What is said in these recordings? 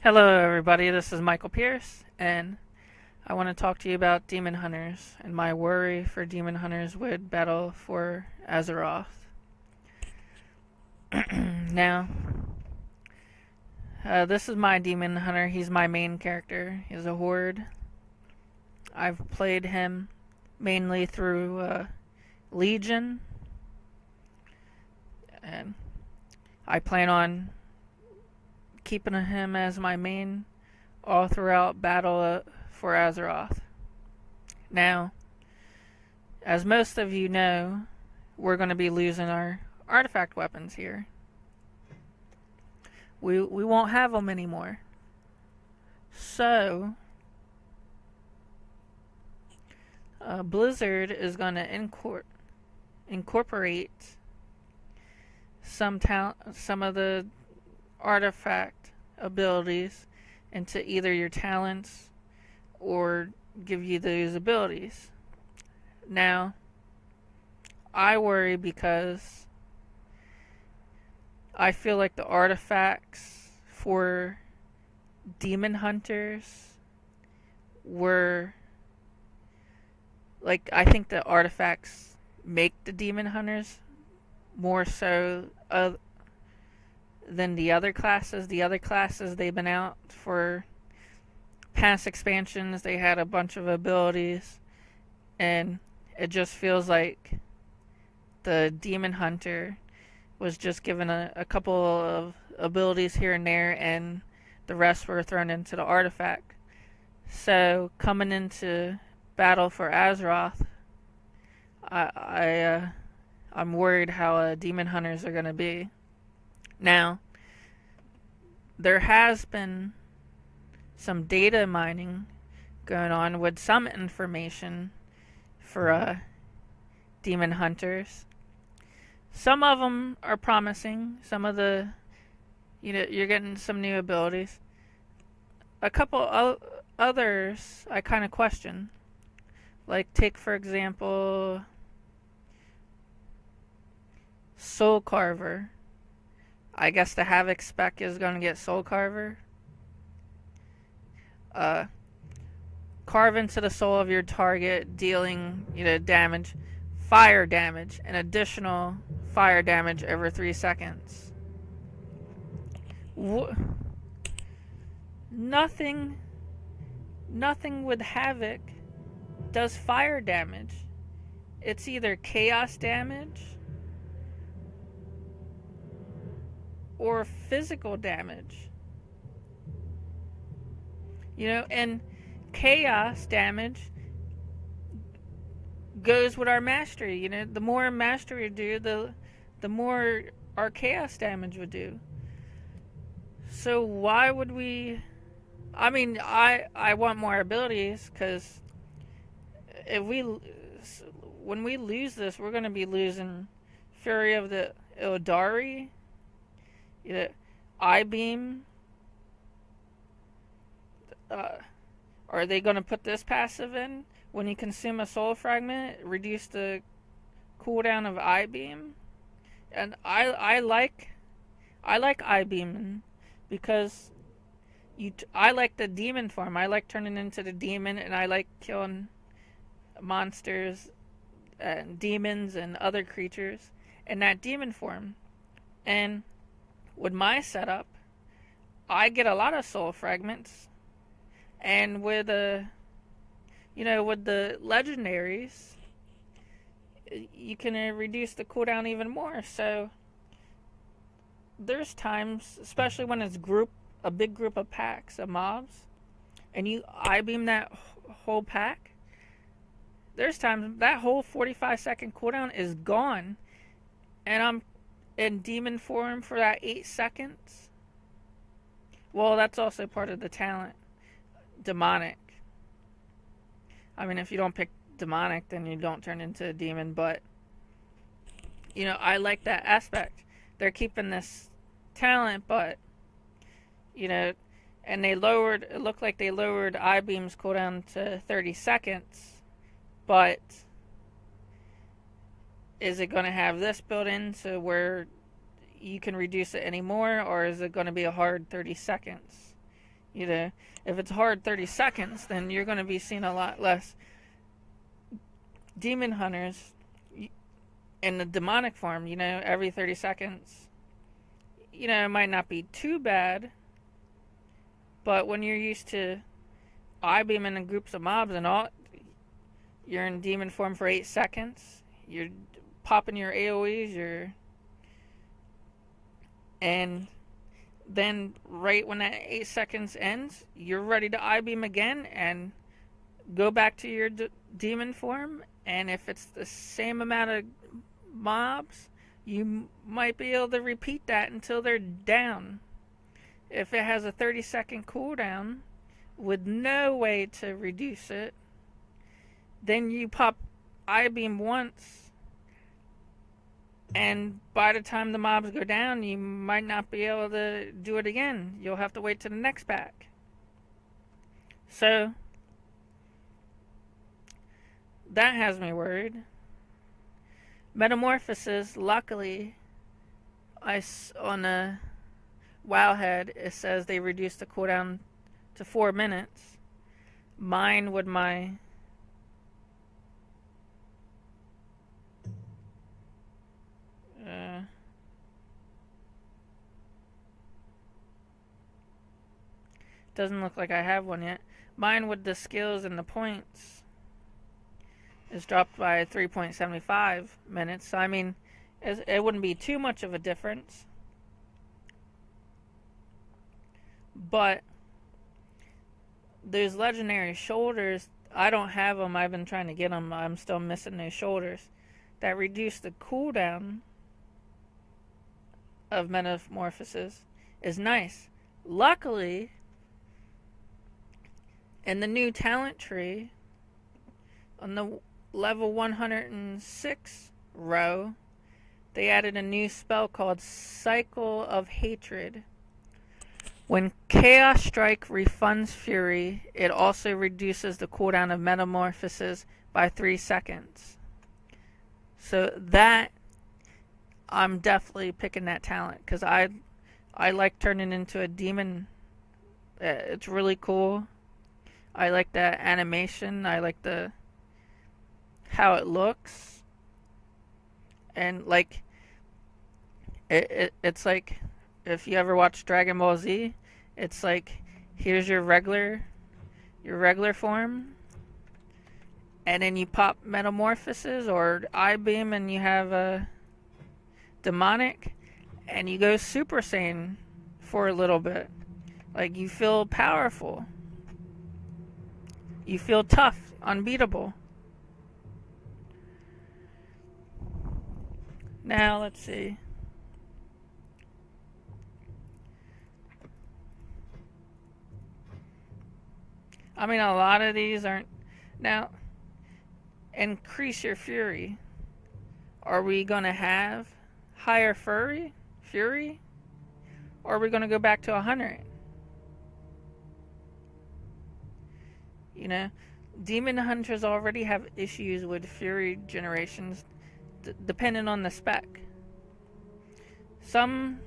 Hello, everybody. This is Michael Pierce, and I want to talk to you about Demon Hunters and my worry for Demon Hunters would battle for Azeroth. Now, this is my Demon Hunter. He's my main character. He's a Horde. I've played him mainly through Legion, and I plan on keeping him as my main all throughout battle for Azeroth. Now, as most of you know, we're going to be losing our artifact weapons here. We won't have them anymore. So, Blizzard is going to incorporate some of the artifact abilities into either your talents or give you those abilities. Now, I worry because I feel like the artifacts for demon hunters were I think the artifacts make the demon hunters more so than the other classes. The other classes, they've been out for past expansions. They had a bunch of abilities, and it just feels like the Demon Hunter was just given a couple of abilities here and there, and the rest were thrown into the artifact. So coming into battle for Azeroth, I'm worried how Demon Hunters are going to be. Now, there has been some data mining going on with some information for demon hunters. Some of them are promising. Some of the, you're getting some new abilities. A couple others I kind of question. Like, take for example, Soul Carver. I guess the Havoc spec is going to get Soul Carver. Carve into the soul of your target, dealing damage, fire damage, and additional fire damage every 3 seconds. Nothing with Havoc does fire damage. It's either chaos damage or physical damage. And chaos damage goes with our mastery. The more mastery we do, the more our chaos damage would do. So why would we... I want more abilities, because when we lose this, we're going to be losing Fury of the Ildari, I-Beam. Are they going to put this passive in? When you consume a soul fragment, reduce the cooldown of I-Beam? And I like I-Beam because I like the demon form. I like turning into the demon, and I like killing monsters and demons and other creatures in that demon form. And with my setup, I get a lot of soul fragments, and with with the legendaries, you can reduce the cooldown even more. So there's times, especially when it's a big group of packs of mobs, and you I-beam that whole pack, there's times that whole 45-second cooldown is gone, and I'm in demon form for that 8 seconds. Well, that's also part of the talent, demonic. If you don't pick demonic, then you don't turn into a demon, but I like that aspect. They're keeping this talent, but and it looked like they lowered I-Beam's cooldown to 30 seconds, but is it going to have this built in to where you can reduce it anymore, or is it going to be a hard 30 seconds? You know, if it's hard 30 seconds, then you're going to be seeing a lot less demon hunters in the demonic form, every 30 seconds. It might not be too bad, but when you're used to I-beaming in groups of mobs and all, you're in demon form for 8 seconds, you're popping your AoEs, and then right when that 8 seconds ends, you're ready to I-beam again and go back to your demon form. And if it's the same amount of mobs, you might be able to repeat that until they're down. If it has a 30-second cooldown with no way to reduce it, then you pop I-beam once, and by the time the mobs go down, you might not be able to do it again. You'll have to wait to the next pack. So that has me worried. Metamorphosis, luckily, on the Wowhead, it says they reduced the cooldown to 4 minutes. Mine with my doesn't look like I have one yet. Mine with the skills and the points is dropped by 3.75 minutes. So, I mean, it wouldn't be too much of a difference. But those legendary shoulders, I don't have them. I've been trying to get them. I'm still missing those shoulders that reduce the cooldown of metamorphosis. Is nice. Luckily, in the new talent tree, on the level 106 row, they added a new spell called Cycle of Hatred. When Chaos Strike refunds Fury, it also reduces the cooldown of Metamorphosis by 3 seconds. So that, I'm definitely picking that talent, because I like turning into a demon. It's really cool. I like that animation. I like how it looks. And like it's like, if you ever watch Dragon Ball Z, it's like, here's your regular form, and then you pop Metamorphosis or I-beam and you have a demonic, and you go Super Saiyan for a little bit. Like, you feel powerful. You feel tough, unbeatable. Now, let's see. I mean, a lot of these aren't. Now, increase your fury. Are we going to have higher fury? Or are we going to go back to 100? Demon hunters already have issues with fury generations, depending on the spec. Some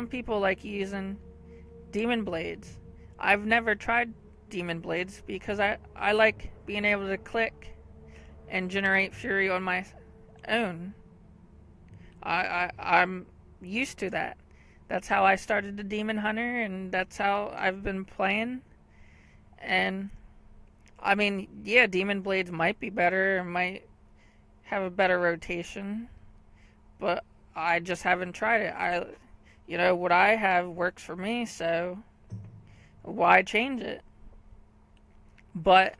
people like using demon blades. I've never tried demon blades because I like being able to click and generate fury on my own. I'm used to that. That's how I started the demon hunter, and that's how I've been playing. And I mean, yeah, demon blades might be better, or might have a better rotation, but I just haven't tried it. What I have works for me, so why change it? But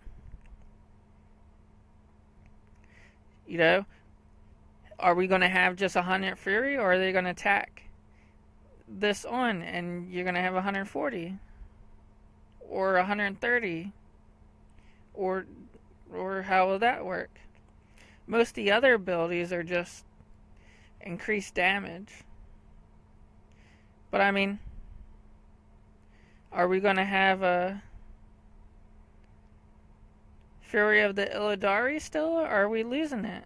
are we going to have just 100 fury, or are they going to tack this on and you're going to have 140 or 130, or how will that work? Most of the other abilities are just increased damage. But I mean, are we going to have a Fury of the Illidari still, or are we losing it?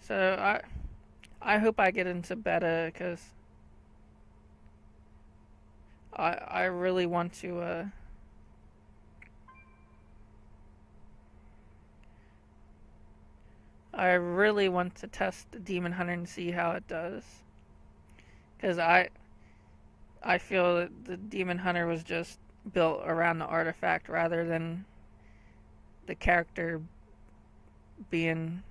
So I hope I get into beta because I really want to. I really want to test the Demon Hunter and see how it does. Because I feel that the Demon Hunter was just built around the artifact rather than the character being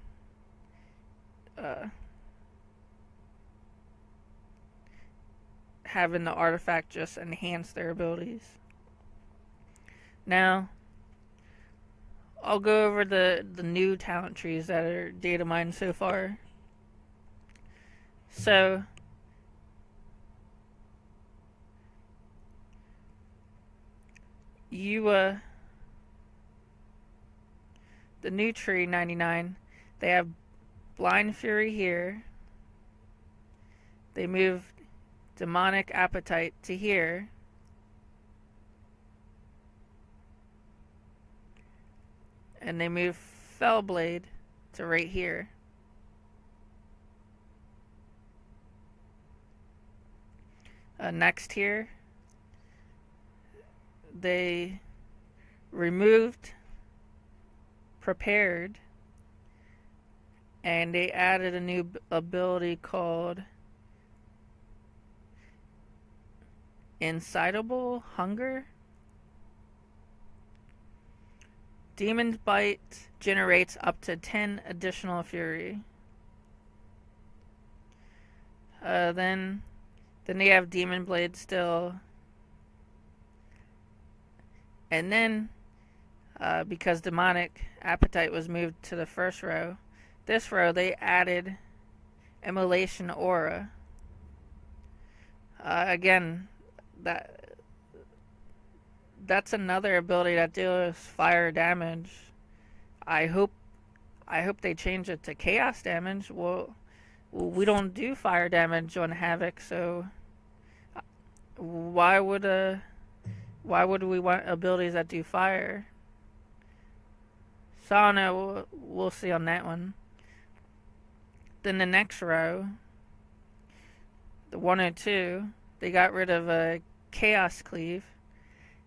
having the artifact just enhance their abilities. Now, I'll go over the new talent trees that are data mined so far. So, the new tree 99, they have Blind Fury here. They move Demonic Appetite to here. And they move Fellblade to right here. Next here, they removed Prepared, and they added a new ability called Insatiable Hunger. Demon's Bite generates up to 10 additional fury. Then they have Demon Blade still. And then, because Demonic Appetite was moved to the first row, this row they added Immolation Aura. Again, that's another ability that deals fire damage. I hope they change it to chaos damage. Well, we don't do fire damage on Havoc, so why would we want abilities that do fire? So I don't know. We'll see on that one. Then the next row, the 102, they got rid of a Chaos Cleave,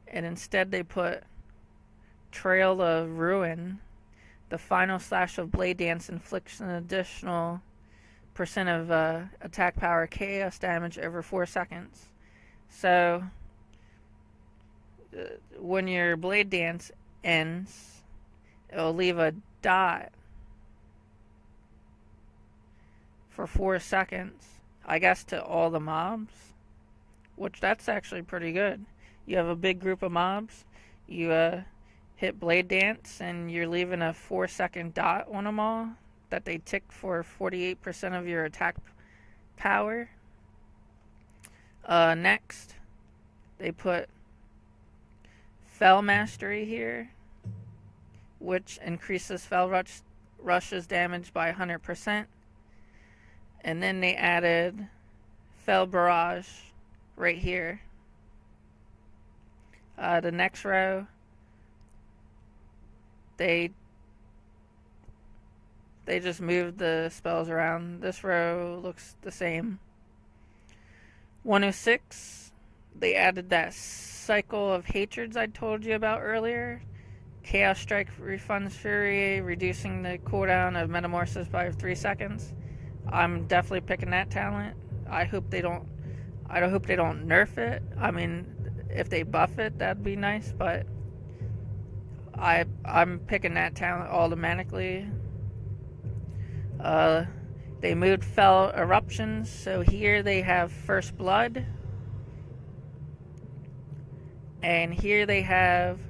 and instead they put Trail of Ruin. The final slash of Blade Dance inflicts an additional % of attack power chaos damage over 4 seconds. So when your Blade Dance ends, it'll leave a dot for 4 seconds, I guess, to all the mobs, which that's actually pretty good. You have a big group of mobs, you hit Blade Dance, and you're leaving a 4-second dot on them all that they tick for 48% of your attack power. Next, they put Fell Mastery here, which increases Fell Rush's damage by 100%. And then they added Fell Barrage right here. The next row, they just moved the spells around. This row looks the same. 106, they added that cycle of hatreds I told you about earlier. Chaos Strike refunds Fury, reducing the cooldown of Metamorphosis by 3 seconds. I'm definitely picking that talent. I hope they don't nerf it. I mean, if they buff it, that'd be nice, but I'm picking that talent automatically. They moved Fell Eruptions, so here they have First Blood, and here they have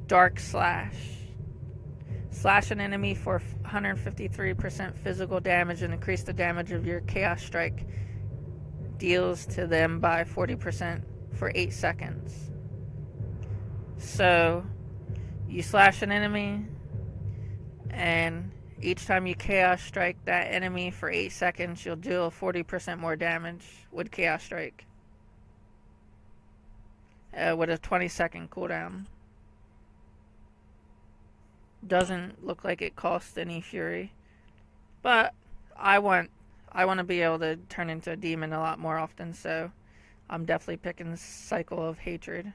Dark Slash. Slash an enemy for 153% physical damage and increase the damage of your Chaos Strike deals to them by 40% for 8 seconds. So you slash an enemy, and each time you Chaos Strike that enemy for 8 seconds, you'll deal 40% more damage with Chaos Strike. With a 20-second cooldown. Doesn't look like it costs any fury, but I want I want to be able to turn into a demon a lot more often, so I'm definitely picking Cycle of Hatred.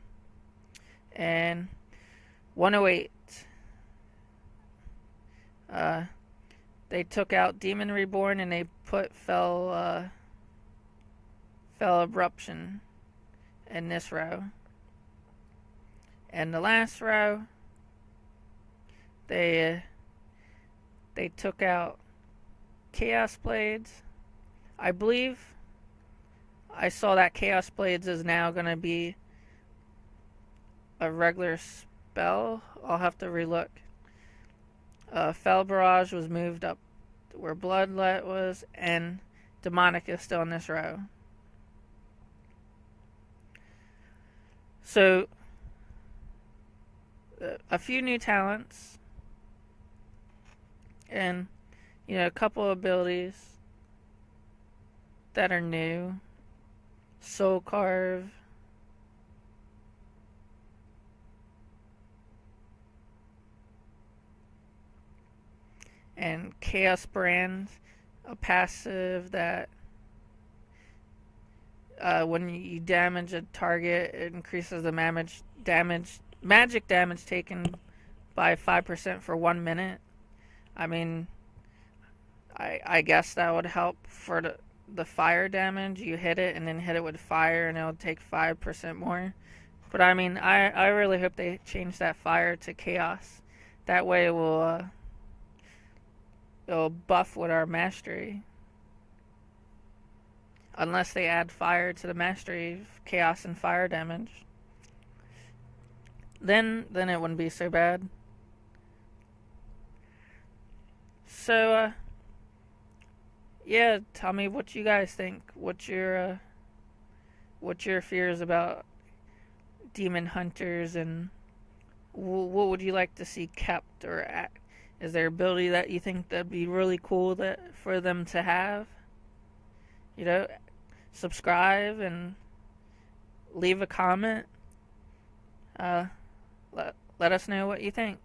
And 108. They took out Demon Reborn and they put Fell Abruption in this row. And the last row, they took out Chaos Blades. I believe I saw that Chaos Blades is now going to be a regular spell. I'll have to relook. Fell Barrage was moved up where Bloodlet was, and Demonic is still in this row. So, a few new talents, and a couple abilities that are new. Soul Carve, and Chaos Brand, a passive that when you damage a target, it increases the magic damage taken by 5% for 1 minute. I mean, I guess that would help for the fire damage. You hit it and then hit it with fire and it'll take 5% more. But I mean, I really hope they change that fire to chaos. That way it'll buff with our mastery. Unless they add fire to the mastery, chaos and fire damage. Then it wouldn't be so bad. So, yeah, tell me what you guys think. What's your fears about demon hunters, and what would you like to see kept or is there ability that you think that'd be really cool for them to have? Subscribe and leave a comment. Let us know what you think.